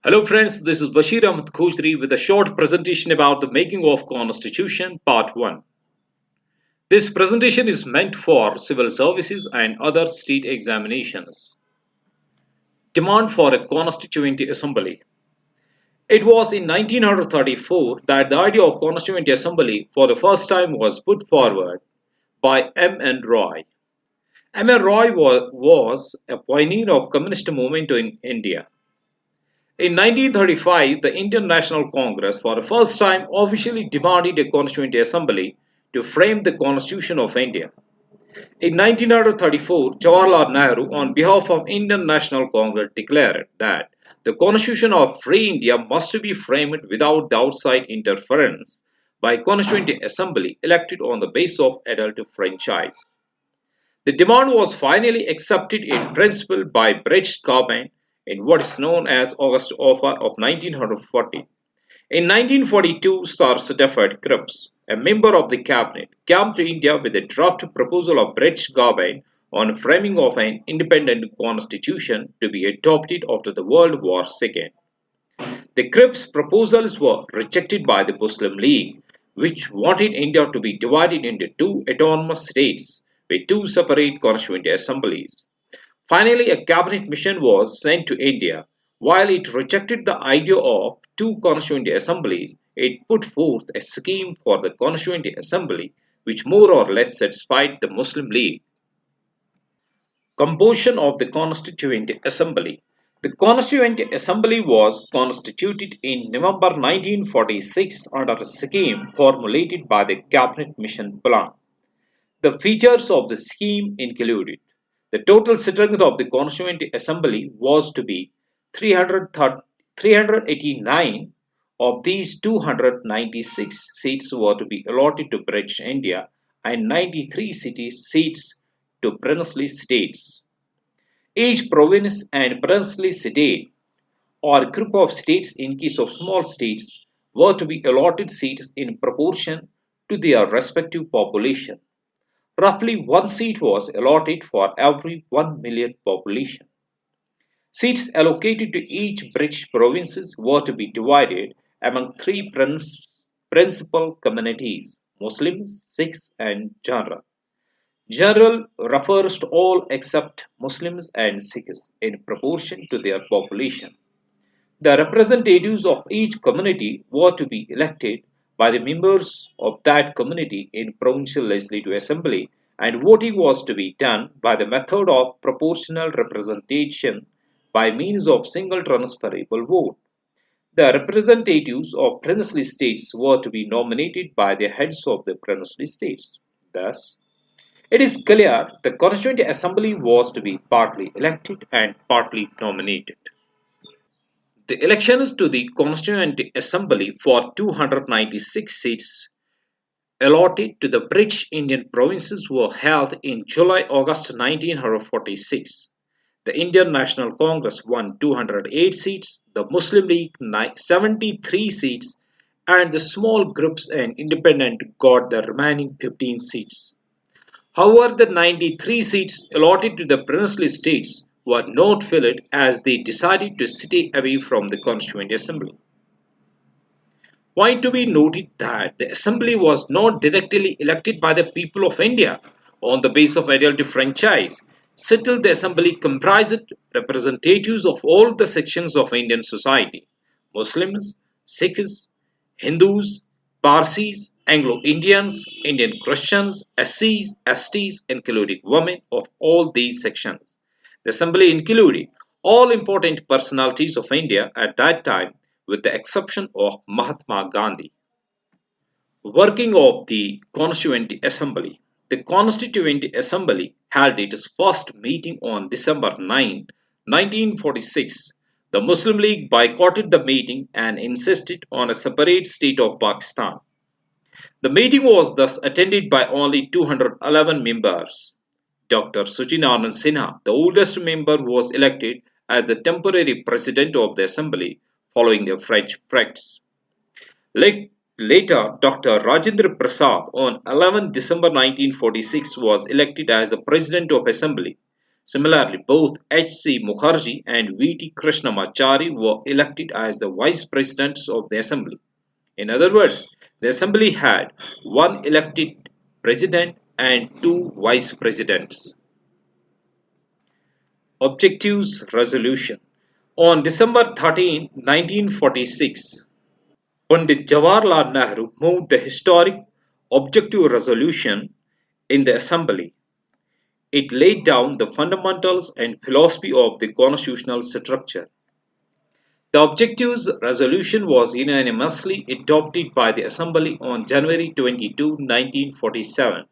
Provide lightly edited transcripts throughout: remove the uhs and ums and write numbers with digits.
Hello friends, this is Bashir Ahmed Khojri with a short presentation about the making of Constitution Part 1. This presentation is meant for civil services and other state examinations. Demand for a Constituent Assembly. It was in 1934 that the idea of Constituent Assembly for the first time was put forward by M. N. Roy. M. N. Roy was a pioneer of communist movement in India. In 1935, the Indian National Congress for the first time officially demanded a Constituent Assembly to frame the Constitution of India. In 1934, Jawaharlal Nehru, on behalf of Indian National Congress, declared that the Constitution of Free India must be framed without the outside interference by a Constituent Assembly elected on the basis of adult franchise. The demand was finally accepted in principle by British government in what is known as August Offer of 1940. In 1942, Sir Stafford Cripps, a member of the cabinet, came to India with a draft proposal of British government on framing of an independent constitution to be adopted after the World War II. The Cripps proposals were rejected by the Muslim League, which wanted India to be divided into two autonomous states with two separate constituent assemblies. Finally, a cabinet mission was sent to India. While it rejected the idea of two constituent assemblies, it put forth a scheme for the Constituent Assembly which more or less satisfied the Muslim League. Composition of the Constituent Assembly. The Constituent Assembly was constituted in November 1946 under a scheme formulated by the Cabinet Mission Plan. The features of the scheme included the total strength of the Constituent Assembly was to be 389. Of these, 296 seats were to be allotted to British India and 93 seats to princely states. Each province and princely state or group of states in case of small states were to be allotted seats in proportion to their respective population. Roughly one seat was allotted for every 1 million population. Seats allocated to each British provinces were to be divided among three principal communities: Muslims, Sikhs, and General. General refers to all except Muslims and Sikhs in proportion to their population. The representatives of each community were to be elected by the members of that community in provincial legislative assembly, and voting was to be done by the method of proportional representation by means of single transferable vote. The representatives of princely states were to be nominated by the heads of the princely states. Thus, it is clear the Constituent Assembly was to be partly elected and partly nominated. The elections to the Constituent Assembly for 296 seats allotted to the British Indian provinces were held in July-August 1946. The Indian National Congress won 208 seats, the Muslim League 73 seats, and the small groups and independent got the remaining 15 seats. However, the 93 seats allotted to the princely states were not filled as they decided to stay away from the Constituent Assembly. Point to be noted that the Assembly was not directly elected by the people of India on the basis of adult franchise. Still, the Assembly comprised representatives of all the sections of Indian society: Muslims, Sikhs, Hindus, Parsis, Anglo-Indians, Indian Christians, SCs, STs, including women of all these sections. The Assembly included all important personalities of India at that time, with the exception of Mahatma Gandhi. Working of the Constituent Assembly. The Constituent Assembly held its first meeting on December 9, 1946. The Muslim League boycotted the meeting and insisted on a separate state of Pakistan. The meeting was thus attended by only 211 members. Dr. Suchinanand Sinha, the oldest member, was elected as the temporary president of the assembly following the French practice. Later, Dr. Rajendra Prasad on 11 December 1946 was elected as the president of assembly. Similarly, both H.C. Mukherjee and V.T. Krishnamachari were elected as the vice presidents of the assembly. In other words, the assembly had one elected president and two vice presidents. Objectives Resolution on December 13, 1946, Pandit Jawaharlal Nehru moved the historic Objective Resolution in the Assembly. It laid down the fundamentals and philosophy of the constitutional structure. The Objectives Resolution was unanimously adopted by the Assembly on January 22, 1947.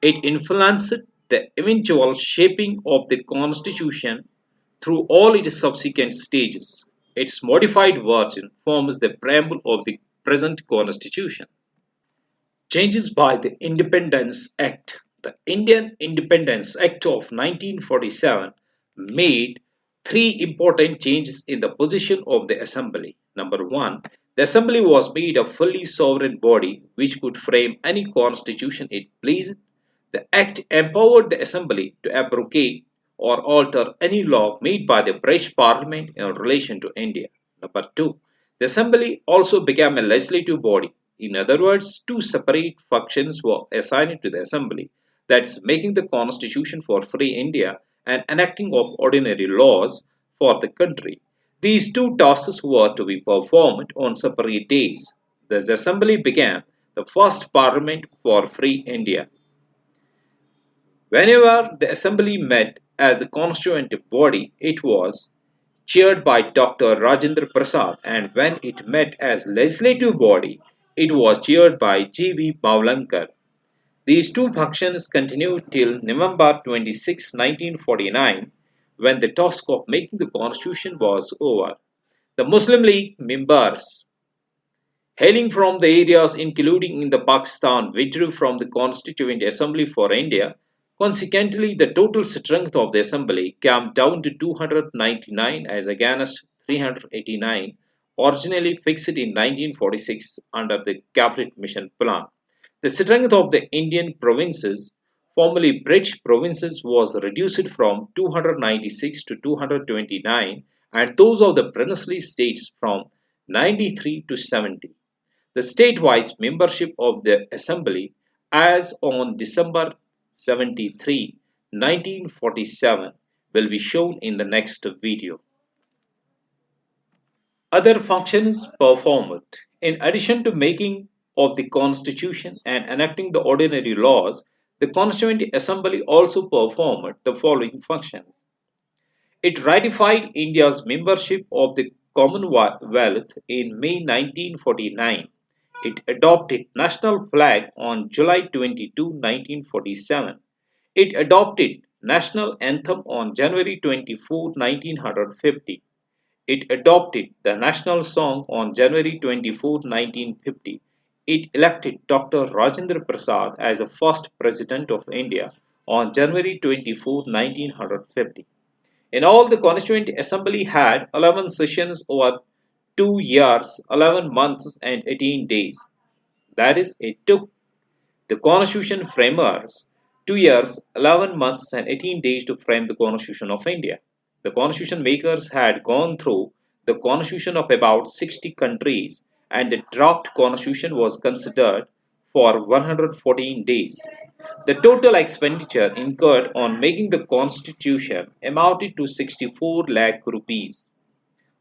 It influenced the eventual shaping of the Constitution through all its subsequent stages. Its modified version forms the preamble of the present Constitution. Changes by the Independence Act. The Indian Independence Act of 1947 made three important changes in the position of the Assembly. Number one, the Assembly was made a fully sovereign body which could frame any constitution it pleased. The Act empowered the Assembly to abrogate or alter any law made by the British Parliament in relation to India. Number two, the Assembly also became a legislative body. In other words, two separate functions were assigned to the Assembly, that is, making the constitution for free India and enacting of ordinary laws for the country. These two tasks were to be performed on separate days. Thus, the Assembly became the first parliament for free India. Whenever the Assembly met as the constituent body, it was chaired by Dr. Rajendra Prasad, and when it met as legislative body, it was chaired by G.V. Mavlankar. These two functions continued till November 26, 1949, when the task of making the constitution was over. The Muslim League members hailing from the areas including in the Pakistan withdrew from the Constituent Assembly for India. Consequently, the total strength of the assembly came down to 299 as against 389, originally fixed in 1946 under the Cabinet Mission Plan. The strength of the Indian provinces, formerly British provinces, was reduced from 296 to 229, and those of the princely states from 93 to 70. The state-wise membership of the Assembly as on December 23, 1947 will be shown in the next video. Other functions performed. In addition to making of the Constitution and enacting the ordinary laws, the Constituent Assembly also performed the following functions. It ratified India's membership of the Commonwealth in May 1949. It adopted national flag on July 22, 1947. It adopted national anthem on January 24, 1950. It adopted the national song on January 24, 1950. It elected Dr. Rajendra Prasad as the first President of India on January 24, 1950. In all, the Constituent Assembly had 11 sessions over 2 years, 11 months, and 18 days. That is, it took the Constitution framers 2 years, 11 months, and 18 days to frame the Constitution of India. The Constitution makers had gone through the Constitution of about 60 countries, and the draft Constitution was considered for 114 days. The total expenditure incurred on making the Constitution amounted to 64 lakh rupees.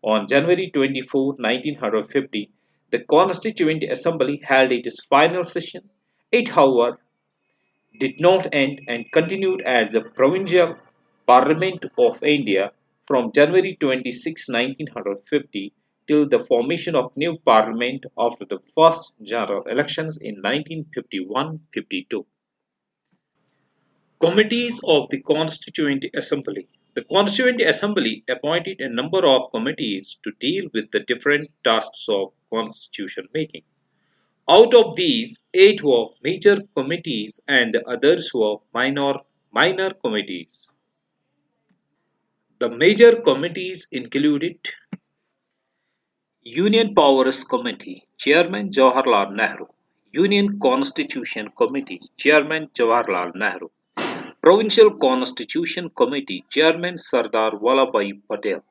On January 24, 1950, the Constituent Assembly held its final session. It, however, did not end and continued as the Provincial Parliament of India from January 26, 1950 till the formation of new parliament after the first general elections in 1951-52. Committees of the Constituent Assembly. The Constituent Assembly appointed a number of committees to deal with the different tasks of constitution making. Out of these, 8 were major committees and the others were minor committees. The major committees included Union Powers Committee, Chairman Jawaharlal Nehru. Union Constitution Committee, Chairman Jawaharlal Nehru. Provincial Constitution Committee Chairman Sardar Vallabhbhai Patel.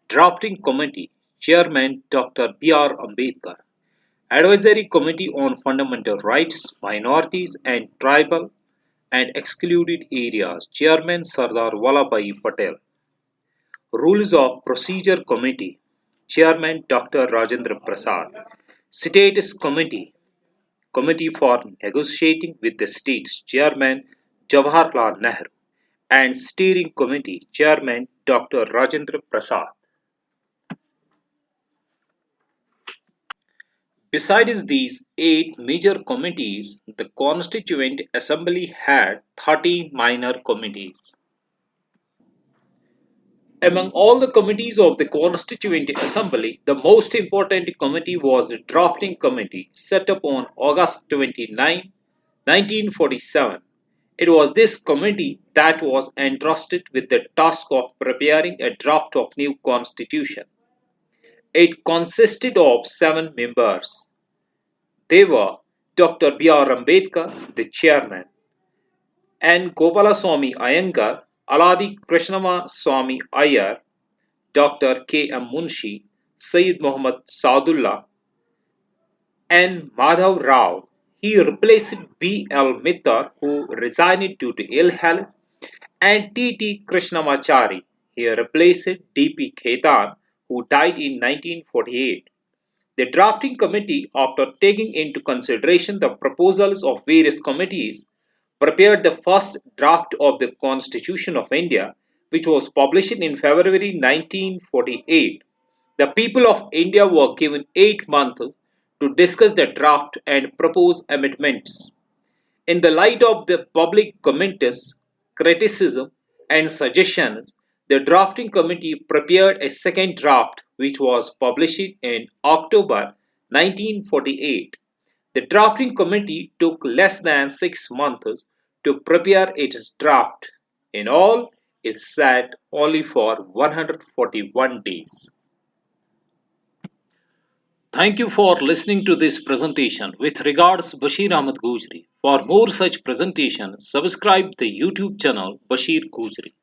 Drafting Committee Chairman Dr. B.R. Ambedkar. Advisory Committee on Fundamental Rights, Minorities and Tribal and Excluded Areas Chairman Sardar Vallabhbhai Patel. Rules of Procedure Committee Chairman Dr. Rajendra Prasad. Status Committee for Negotiating with the States Chairman Jawaharlal Nehru and Steering Committee Chairman Dr. Rajendra Prasad. Besides these eight major committees, the Constituent Assembly had 30 minor committees. Among all the committees of the Constituent Assembly, the most important committee was the Drafting Committee, set up on August 29, 1947. It was this committee that was entrusted with the task of preparing a draft of new constitution. It consisted of 7 members. They were Dr. B.R. Ambedkar, the chairman, N. Gopalaswamy Iyengar, Aladi Krishnaswamy Iyer, Dr. K. M. Munshi, Syed Muhammad Saadullah, N. Madhav Rao. He replaced B. L. Mittar, who resigned due to ill health, and T. T. Krishnamachari. He replaced D. P. Khaitan, who died in 1948. The drafting committee, after taking into consideration the proposals of various committees, prepared the first draft of the Constitution of India, which was published in February 1948. The people of India were given 8 months to discuss the draft and propose amendments. In the light of the public comments, criticism, and suggestions, the drafting committee prepared a second draft which was published in October 1948. The drafting committee took less than 6 months to prepare its draft. In all, it sat only for 141 days. Thank you for listening to this presentation. With regards, Bashir Ahmed Gujri. For more such presentations, subscribe the YouTube channel Bashir Gujri.